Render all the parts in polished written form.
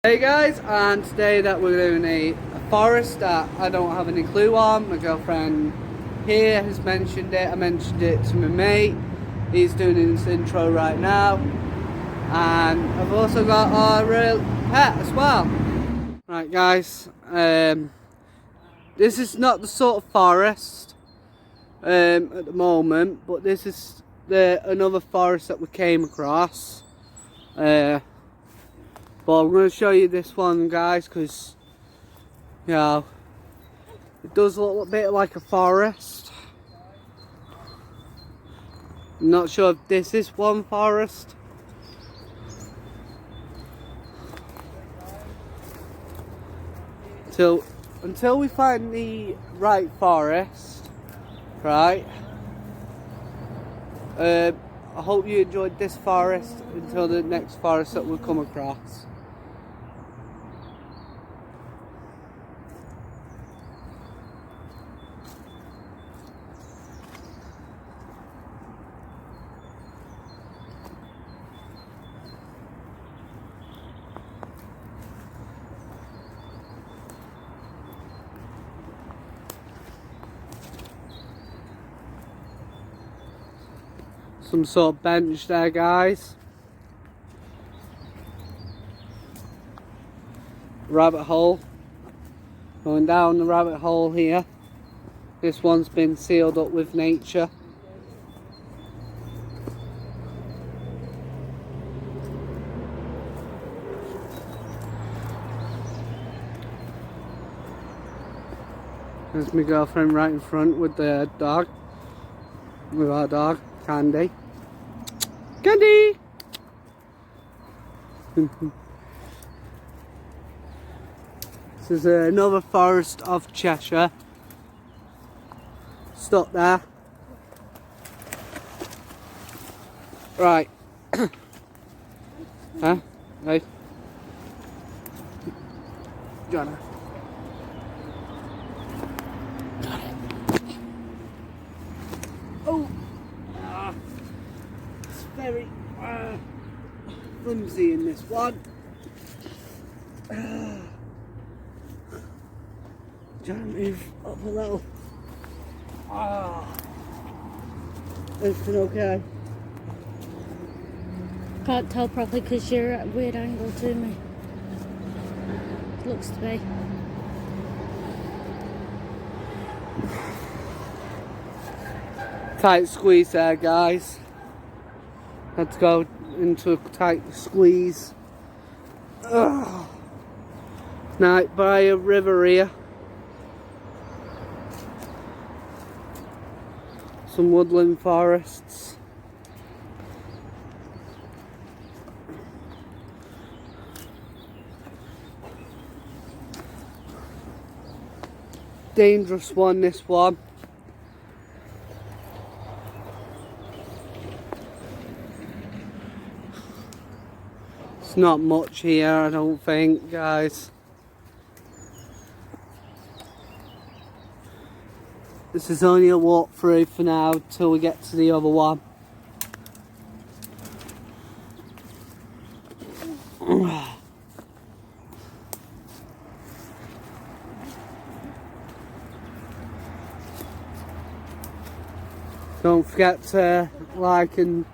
Hey guys, and today that we're doing a forest that I don't have any clue on. My girlfriend here has mentioned it. I mentioned it to my mate. He's doing his intro right now. And I've also got our real pet as well. Right guys, this is not the sort of forest at the moment, but this is another forest that we came across. But I'm going to show you this one, guys, because, you know, it does look a bit like a forest. I'm not sure if this is one forest. Until we find the right forest, right? I hope you enjoyed this forest until the next forest that we'll come across. Some sort of bench there, guys. Rabbit hole. Going down the rabbit hole here. This one's been sealed up with nature. There's my girlfriend right in front with the dog. With our dog, Candy. Candy! This is another forest of Cheshire. Stop there. Right. Huh? Right. Johnny. Oh! It's very flimsy in this one. Trying to move up a little. Everything okay? Can't tell properly because you're at a weird angle to me. It looks to be. Tight squeeze there, guys. Had to go into a tight squeeze. Night by a river here. Some woodland forests. Dangerous one, this one. It's not much here, I don't think, guys. This is only a walkthrough for now till we get to the other one. Don't forget to like and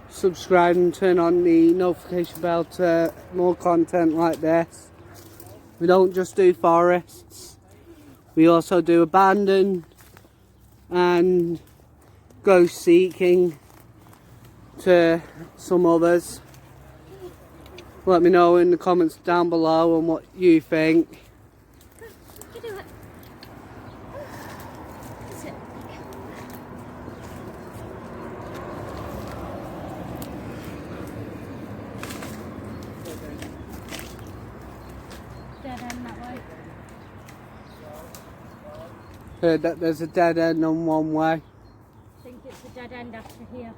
subscribe and turn on the notification bell to more content like this. We don't just do forests, we also do abandoned and ghost seeking to some others. Let me know in the comments down below on what you think. You do it. Sit. Dead end that way. Heard that there's a dead end on one way. I think it's a dead end after here.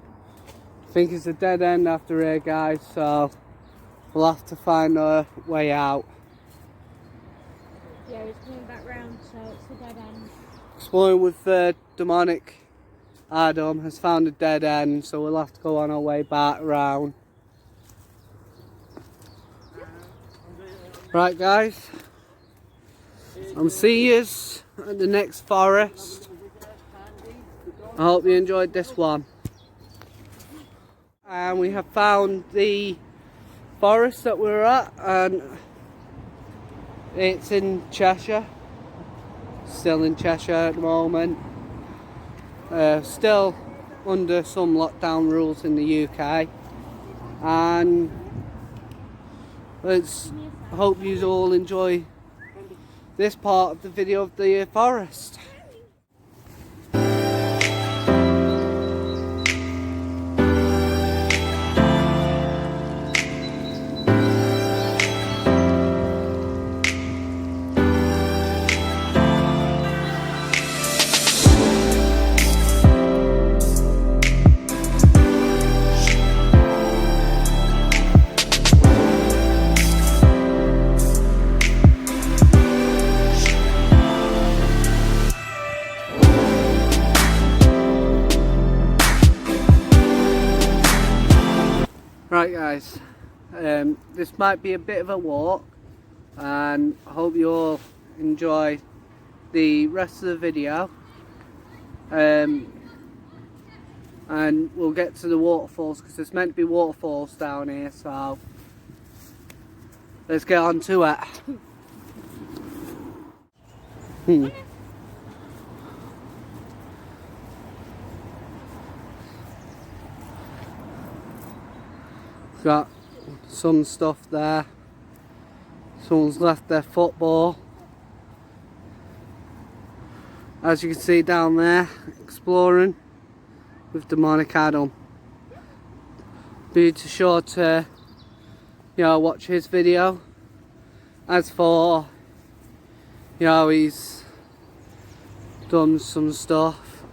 I think it's a dead end after here, guys, so we'll have to find a way out. Yeah, it's coming back round, so it's a dead end. Exploring with demonic Adam has found a dead end, so we'll have to go on our way back round. Right guys, I'll see you at the next forest. I hope you enjoyed this one. And we have found the forest that we're at, and it's in Cheshire. Still in Cheshire at the moment. Still under some lockdown rules in the UK. And I hope you all enjoy this part of the video of the forest. Right guys, this might be a bit of a walk, and I hope you all enjoy the rest of the video, and we'll get to the waterfalls because there's meant to be waterfalls down here, so let's get on to it. Got some stuff there. Someone's left their football. As you can see down there, exploring with Demonic Adam. Be sure to, watch his video. As for, he's done some stuff,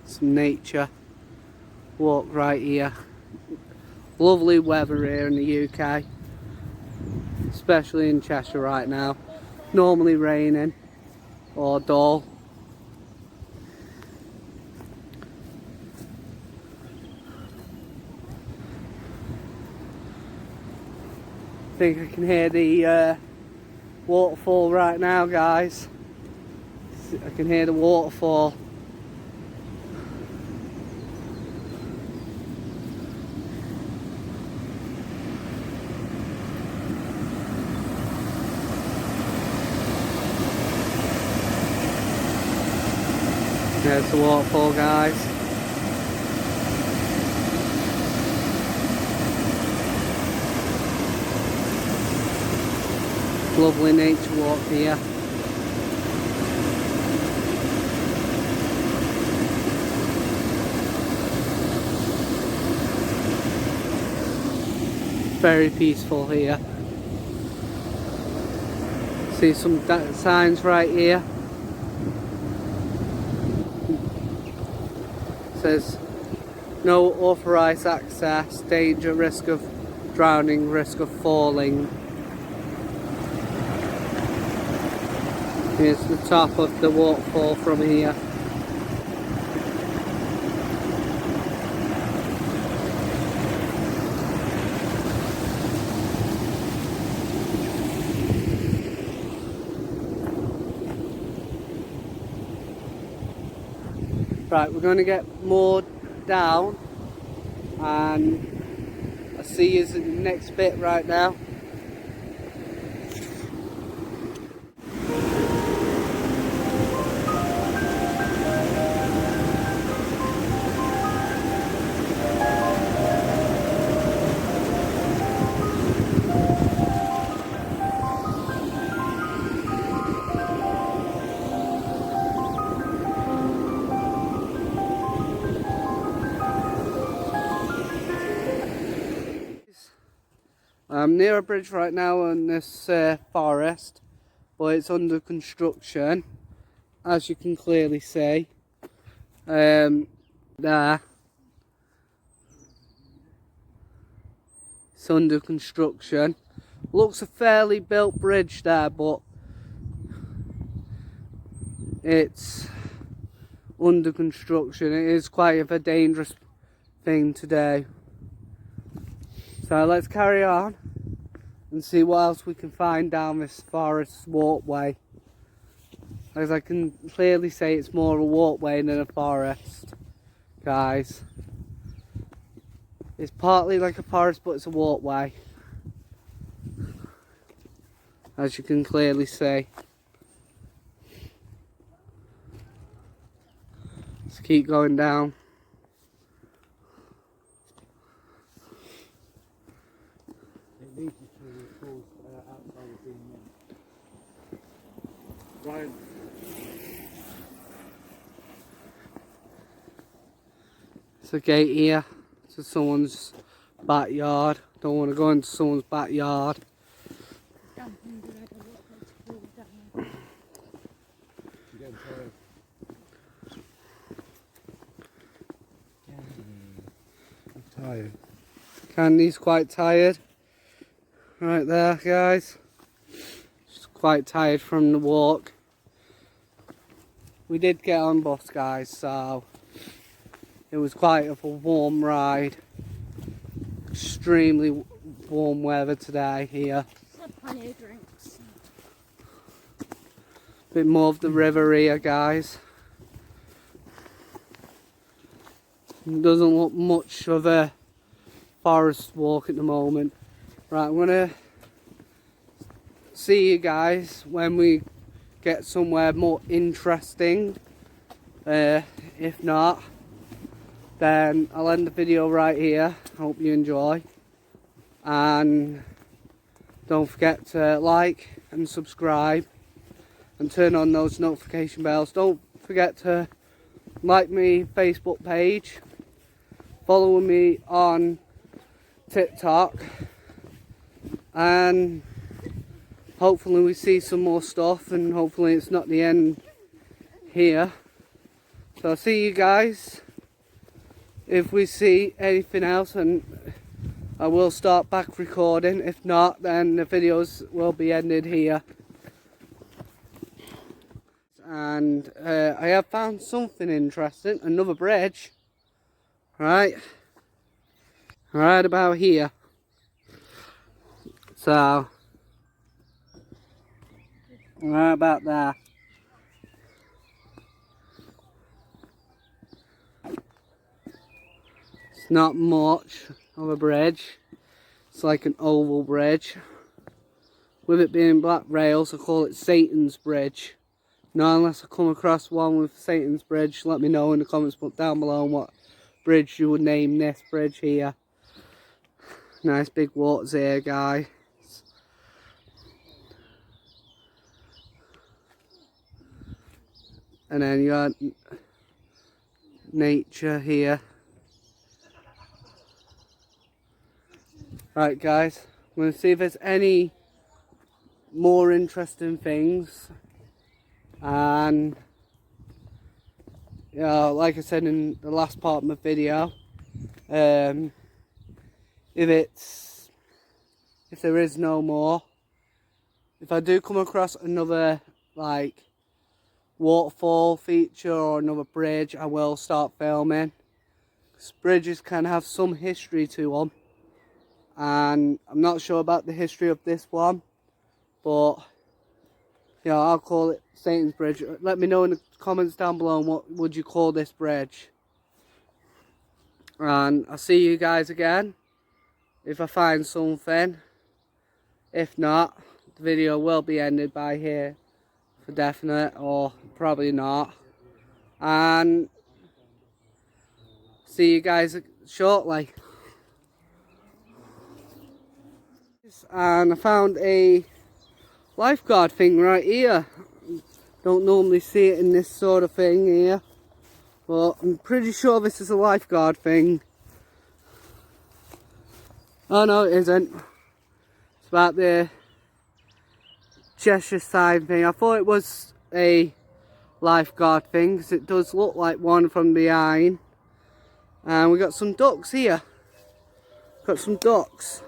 some nature walk right here. Lovely weather here in the UK, especially in Cheshire right now. Normally raining or dull. I think I can hear the waterfall right now, guys. I can hear the waterfall. There's the waterfall, guys. Lovely nature walk here. Very peaceful here. See some signs right here. Says no authorised access, danger, risk of drowning, risk of falling. Here's the top of the waterfall from here. Right, we're going to get more down, and I'll see you in the next bit right now. I'm near a bridge right now in this forest, but it's under construction, as you can clearly see. There. It's under construction. Looks a fairly built bridge there, but it's under construction. It is quite a dangerous thing to do. So let's carry on and see what else we can find down this forest walkway. As I can clearly say, it's more of a walkway than a forest, guys. It's partly like a forest, but it's a walkway, as you can clearly see. Let's keep going down. It's a gate here to someone's backyard. Don't want to go into someone's backyard. Tired. Candy's quite tired. Right there, guys. She's quite tired from the walk. We did get on bus, guys, so it was quite a warm ride. Extremely warm weather today here. Plenty of drinks. Bit more of the river here, guys. It doesn't look much of a forest walk at the moment. Right, I'm gonna see you guys when we get somewhere more interesting. If not, then I'll end the video right here. Hope you enjoy, and don't forget to like and subscribe and turn on those notification bells. Don't forget to like my Facebook page, follow me on TikTok, and hopefully we see some more stuff, and hopefully it's not the end here. So I'll see you guys if we see anything else, and I will start back recording. If not, then the videos will be ended here. And I have found something interesting, another bridge. Right about here. So right about there. It's not much of a bridge. It's like an oval bridge. With it being black rails, I call it Satan's Bridge. Now, unless I come across one with Satan's Bridge, let me know in the comments down below what bridge you would name this bridge here. Nice big waters here, guys. And then you got nature here. Right, guys, I'm going to see if there's any more interesting things. And like I said in the last part of my video, if there is no more, if I do come across another like waterfall feature or another bridge, I will start filming. Because bridges can have some history to them, and I'm not sure about the history of this one, but I'll call it Satan's Bridge. Let me know in the comments down below what would you call this bridge. And I'll see you guys again if I find something. If not, the video will be ended by here for definite, or probably not. And see you guys shortly. And I found a lifeguard thing right here. Don't normally see it in this sort of thing here, but I'm pretty sure this is a lifeguard thing. Oh no, it isn't. It's about the Cheshire side thing. I thought it was a lifeguard thing because it does look like one from behind. And we got some ducks here. Got some ducks.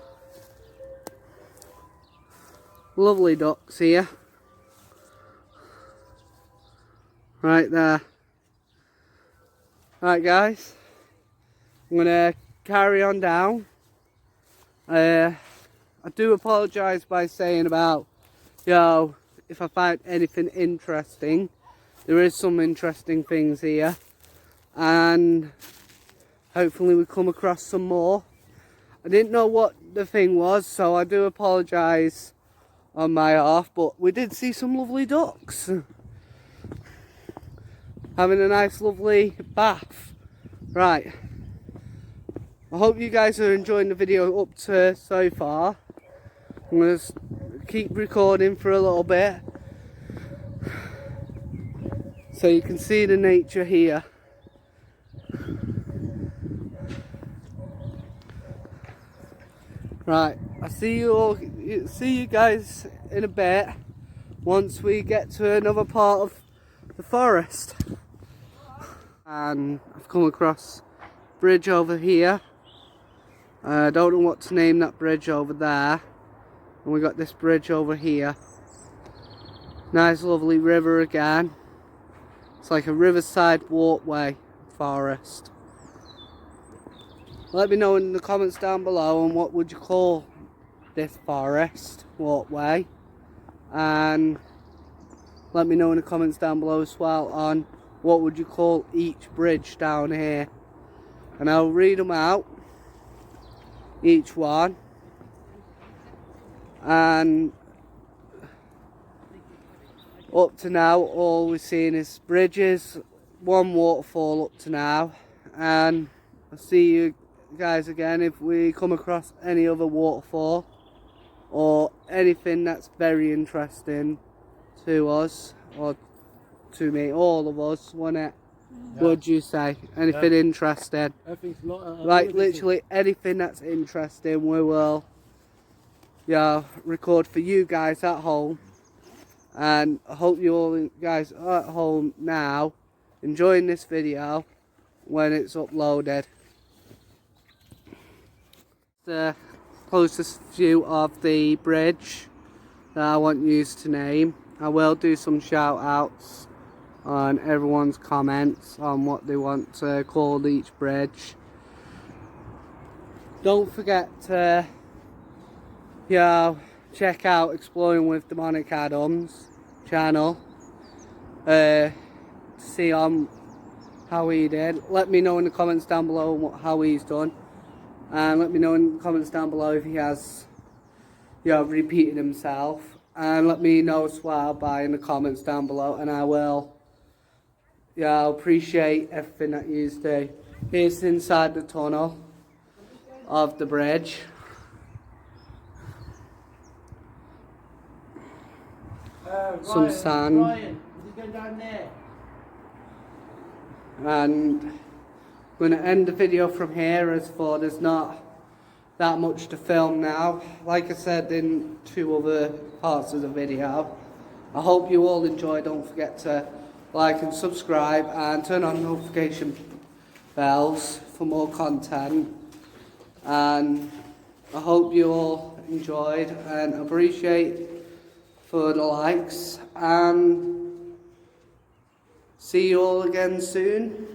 Lovely ducks here. Right there. Right, guys, I'm gonna carry on down. I do apologise by saying about, if I find anything interesting. There is some interesting things here, and hopefully we come across some more. I didn't know what the thing was, so I do apologise on my half, but we did see some lovely ducks. Having a nice lovely bath. Right. I hope you guys are enjoying the video up to so far. I'm going to keep recording for a little bit, so you can see the nature here. Right, I'll see you guys in a bit once we get to another part of the forest. And I've come across a bridge over here. I don't know what to name that bridge over there. And we got this bridge over here. Nice lovely river again. It's like a riverside walkway forest. Let me know in the comments down below on what would you call this forest walkway. And let me know in the comments down below as well on what would you call each bridge down here. And I'll read them out, each one. And up to now, all we've seen is bridges, one waterfall up to now. And I'll see you guys again if we come across any other waterfall or anything that's very interesting to us, or to me, all of us, wouldn't it? Yeah. Would you say? Anything interesting? Like literally anything that's interesting, we will record for you guys at home. And I hope you all guys are at home now enjoying this video when it's uploaded. The closest view of the bridge that I want you to name. I will do some shout outs on everyone's comments on what they want to call each bridge. Don't forget to check out Exploring with Demonic Adams channel to see how he did. Let me know in the comments down below how he's done, and let me know in the comments down below if he has repeated himself, and let me know as well in the comments down below, and I will appreciate everything that you do. Here's inside the tunnel of the bridge. Some sand. Ryan, go down there. And I'm going to end the video from here, as for there's not that much to film now. Like I said in 2 other parts of the video, I hope you all enjoy. Don't forget to like and subscribe and turn on notification bells for more content. And I hope you all enjoyed and appreciate for the likes, and see you all again soon.